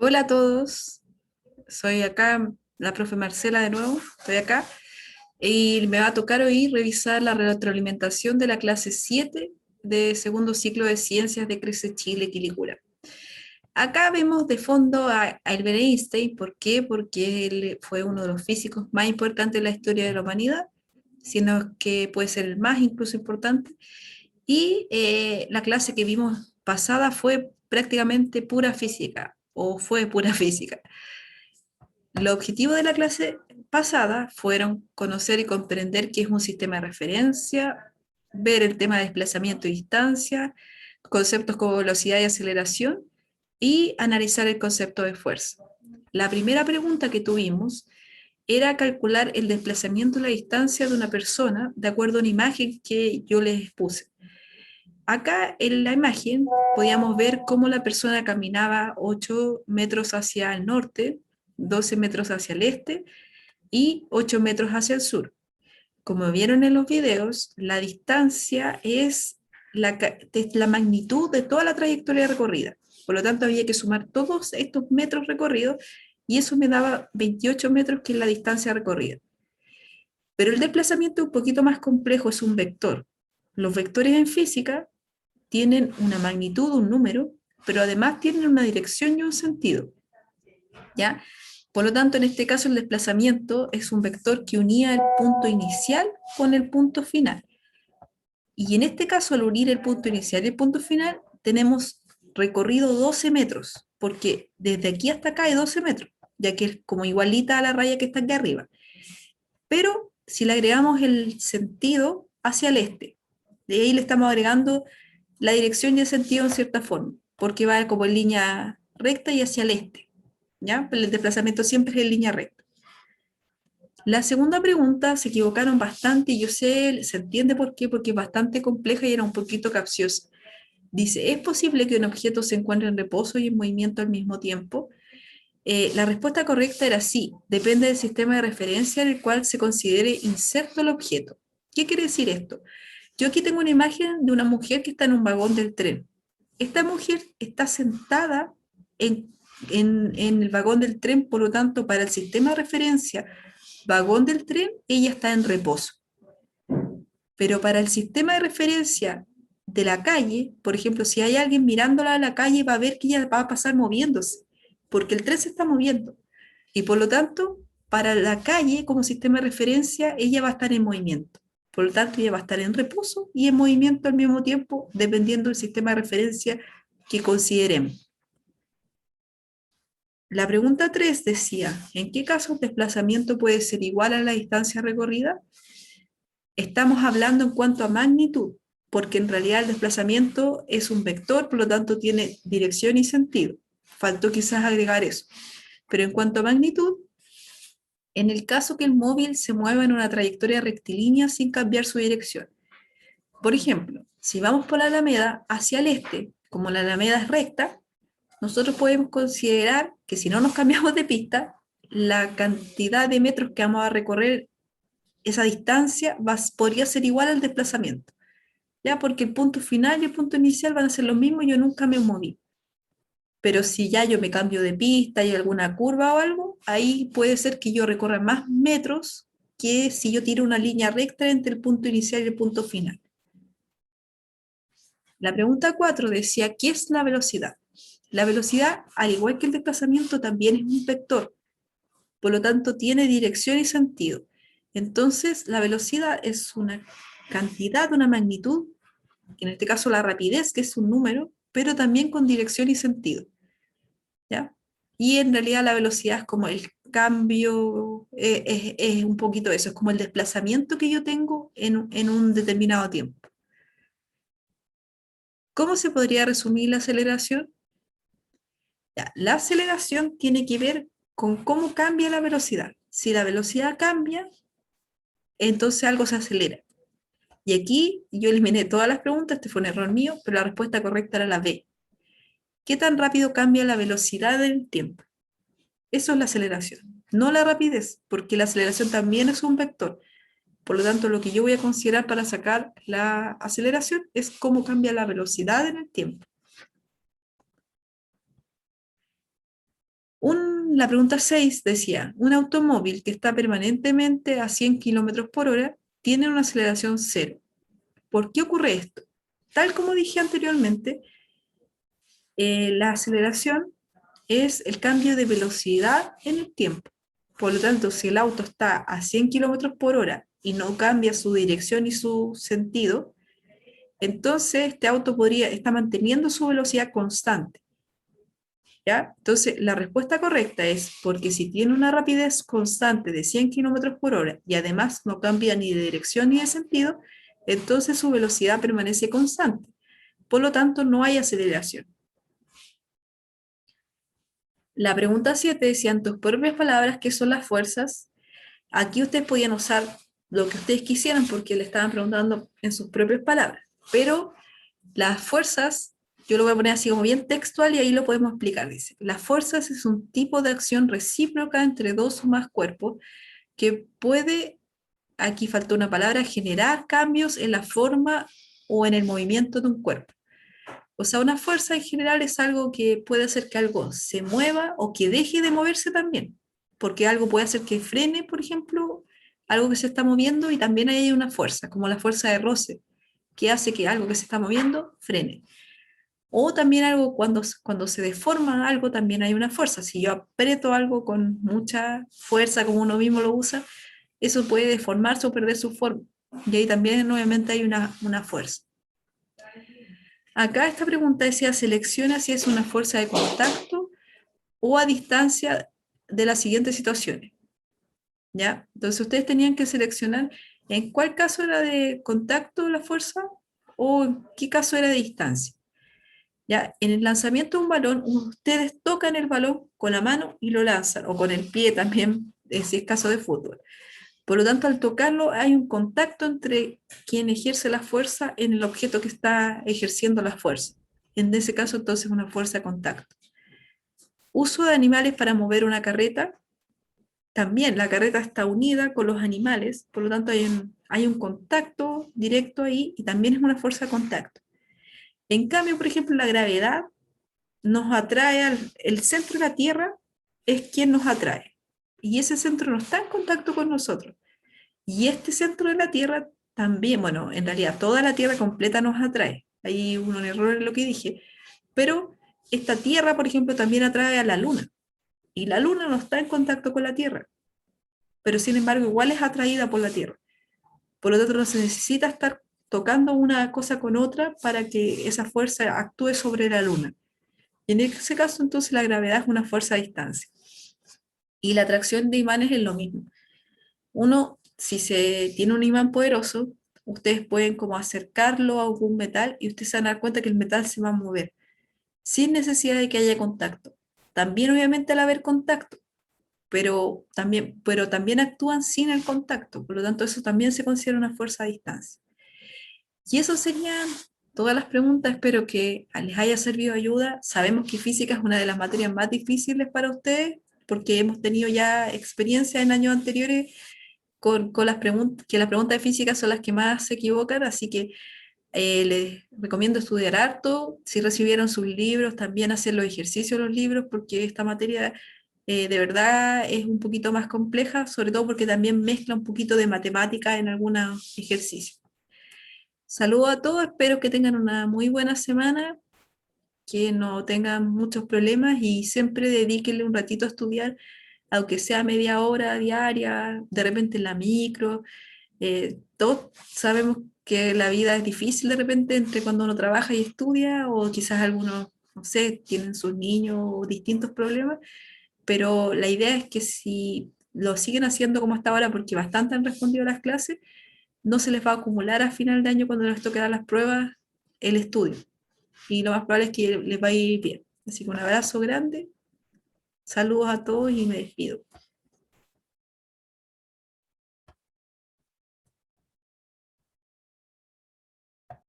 Hola a todos, soy acá la profe Marcela de nuevo, estoy acá y me va a tocar hoy revisar la retroalimentación de la clase 7 de segundo ciclo de Ciencias de CRECE Chile Quilicura. Acá vemos de fondo a Albert Einstein. ¿Por qué? Porque él fue uno de los físicos más importantes de la historia de la humanidad, sino que puede ser el más incluso importante. Y la clase que vimos pasada fue prácticamente pura física, o fue pura física. Los objetivos de la clase pasada fueron conocer y comprender qué es un sistema de referencia, ver el tema de desplazamiento y distancia, conceptos como velocidad y aceleración, y analizar el concepto de fuerza. La primera pregunta que tuvimos era calcular el desplazamiento y la distancia de una persona de acuerdo a una imagen que yo les puse. Acá en la imagen podíamos ver cómo la persona caminaba 8 metros hacia el norte, 12 metros hacia el este y 8 metros hacia el sur. Como vieron en los videos, la distancia es la magnitud de toda la trayectoria recorrida. Por lo tanto, había que sumar todos estos metros recorridos y eso me daba 28 metros, que es la distancia recorrida. Pero el desplazamiento es un poquito más complejo, es un vector. Los vectores en física tienen una magnitud, un número, pero además tienen una dirección y un sentido, ¿ya? Por lo tanto, en este caso el desplazamiento es un vector que unía el punto inicial con el punto final. Y en este caso, al unir el punto inicial y el punto final, tenemos recorrido 12 metros, porque desde aquí hasta acá hay 12 metros, ya que es como igualita a la raya que está aquí arriba. Pero si le agregamos el sentido hacia el este, de ahí le estamos agregando la dirección y el sentido en cierta forma, porque va como en línea recta y hacia el este, ¿ya? El desplazamiento siempre es en línea recta. La segunda pregunta se equivocaron bastante y yo sé, se entiende por qué, porque es bastante compleja y era un poquito capciosa. Dice, ¿es posible que un objeto se encuentre en reposo y en movimiento al mismo tiempo? La respuesta correcta era sí, depende del sistema de referencia en el cual se considere inserto el objeto. ¿Qué quiere decir esto? Yo aquí tengo una imagen de una mujer que está en un vagón del tren. Esta mujer está sentada en el vagón del tren, por lo tanto, para el sistema de referencia vagón del tren, ella está en reposo. Pero para el sistema de referencia de la calle, por ejemplo, si hay alguien mirándola a la calle, va a ver que ella va a pasar moviéndose, porque el tren se está moviendo. Y por lo tanto, para la calle, como sistema de referencia, ella va a estar en movimiento. Por lo tanto, ella va a estar en reposo y en movimiento al mismo tiempo, dependiendo del sistema de referencia que consideremos. La pregunta 3 decía, ¿en qué caso el desplazamiento puede ser igual a la distancia recorrida? Estamos hablando en cuanto a magnitud, porque en realidad el desplazamiento es un vector, por lo tanto tiene dirección y sentido. Faltó quizás agregar eso. Pero en cuanto a magnitud, en el caso que el móvil se mueva en una trayectoria rectilínea sin cambiar su dirección. Por ejemplo, si vamos por la Alameda hacia el este, como la Alameda es recta, nosotros podemos considerar que si no nos cambiamos de pista, la cantidad de metros que vamos a recorrer, esa distancia, podría ser igual al desplazamiento. ¿Ya? Porque el punto final y el punto inicial van a ser los mismos y yo nunca me moví. Pero si ya yo me cambio de pista y alguna curva o algo, ahí puede ser que yo recorra más metros que si yo tiro una línea recta entre el punto inicial y el punto final. La pregunta 4 decía, ¿qué es la velocidad? La velocidad, al igual que el desplazamiento, también es un vector, por lo tanto tiene dirección y sentido. Entonces, la velocidad es una cantidad, una magnitud, en este caso la rapidez, que es un número, pero también con dirección y sentido, ¿ya? Y en realidad la velocidad es como el cambio, es un poquito eso, es como el desplazamiento que yo tengo en un determinado tiempo. ¿Cómo se podría resumir la aceleración? Ya, la aceleración tiene que ver con cómo cambia la velocidad. Si la velocidad cambia, entonces algo se acelera. Y aquí yo eliminé todas las preguntas, este fue un error mío, pero la respuesta correcta era la B. ¿Qué tan rápido cambia la velocidad del tiempo? Eso es la aceleración, no la rapidez, porque la aceleración también es un vector. Por lo tanto, lo que yo voy a considerar para sacar la aceleración es cómo cambia la velocidad en el tiempo. la pregunta 6 decía, un automóvil que está permanentemente a 100 kilómetros por hora tiene una aceleración cero. ¿Por qué ocurre esto? Tal como dije anteriormente, la aceleración es el cambio de velocidad en el tiempo. Por lo tanto, si el auto está a 100 kilómetros por hora y no cambia su dirección y su sentido, entonces este auto está manteniendo su velocidad constante. ¿Ya? Entonces, la respuesta correcta es porque si tiene una rapidez constante de 100 kilómetros por hora y además no cambia ni de dirección ni de sentido, entonces su velocidad permanece constante. Por lo tanto, no hay aceleración. La pregunta 7 decía, en tus propias palabras, ¿qué son las fuerzas? Aquí ustedes podían usar lo que ustedes quisieran porque le estaban preguntando en sus propias palabras. Pero las fuerzas, yo lo voy a poner así como bien textual y ahí lo podemos explicar. Dice, las fuerzas es un tipo de acción recíproca entre dos o más cuerpos que puede, aquí faltó una palabra, generar cambios en la forma o en el movimiento de un cuerpo. O sea, una fuerza en general es algo que puede hacer que algo se mueva o que deje de moverse también, porque algo puede hacer que frene, por ejemplo, algo que se está moviendo y también hay una fuerza, como la fuerza de roce, que hace que algo que se está moviendo frene. O también algo cuando se deforma algo, también hay una fuerza. Si yo aprieto algo con mucha fuerza, como uno mismo lo usa, eso puede deformarse o perder su forma. Y ahí también nuevamente hay una fuerza. Acá esta pregunta decía, selecciona si es una fuerza de contacto o a distancia de las siguientes situaciones. ¿Ya? Entonces ustedes tenían que seleccionar en cuál caso era de contacto la fuerza o en qué caso era de distancia. ¿Ya? En el lanzamiento de un balón, ustedes tocan el balón con la mano y lo lanzan, o con el pie también, si es caso de fútbol. Por lo tanto, al tocarlo hay un contacto entre quien ejerce la fuerza en el objeto que está ejerciendo la fuerza. En ese caso, entonces, una fuerza de contacto. Uso de animales para mover una carreta. También la carreta está unida con los animales, por lo tanto hay un contacto directo ahí y también es una fuerza de contacto. En cambio, por ejemplo, la gravedad nos atrae, el centro de la Tierra es quien nos atrae. Y ese centro no está en contacto con nosotros. Y este centro de la Tierra también, bueno, en realidad toda la Tierra completa nos atrae. Hay un error en lo que dije. Pero esta Tierra, por ejemplo, también atrae a la Luna. Y la Luna no está en contacto con la Tierra. Pero sin embargo, igual es atraída por la Tierra. Por lo tanto, no se necesita estar tocando una cosa con otra para que esa fuerza actúe sobre la Luna. Y en ese caso, entonces, la gravedad es una fuerza a distancia. Y la atracción de imanes es lo mismo. Uno, si se tiene un imán poderoso, ustedes pueden como acercarlo a algún metal y ustedes se van a dar cuenta que el metal se va a mover, sin necesidad de que haya contacto. También obviamente al haber contacto, pero también actúan sin el contacto, por lo tanto eso también se considera una fuerza a distancia. Y eso serían todas las preguntas, espero que les haya servido de ayuda. Sabemos que física es una de las materias más difíciles para ustedes, porque hemos tenido ya experiencia en años anteriores con las preguntas, que las preguntas de física son las que más se equivocan, así que les recomiendo estudiar harto, si recibieron sus libros, también hacer los ejercicios de los libros, porque esta materia de verdad es un poquito más compleja, sobre todo porque también mezcla un poquito de matemática en algunos ejercicios. Saludos a todos, espero que tengan una muy buena semana, que no tengan muchos problemas y siempre dedíquenle un ratito a estudiar, aunque sea media hora diaria, de repente en la micro. Todos sabemos que la vida es difícil de repente entre cuando uno trabaja y estudia, o quizás algunos, no sé, tienen sus niños o distintos problemas, pero la idea es que si lo siguen haciendo como hasta ahora, porque bastante han respondido a las clases, no se les va a acumular a final de año cuando les toque dar las pruebas el estudio. Y lo más probable es que les va a ir bien. Así que un abrazo grande, saludos a todos y me despido.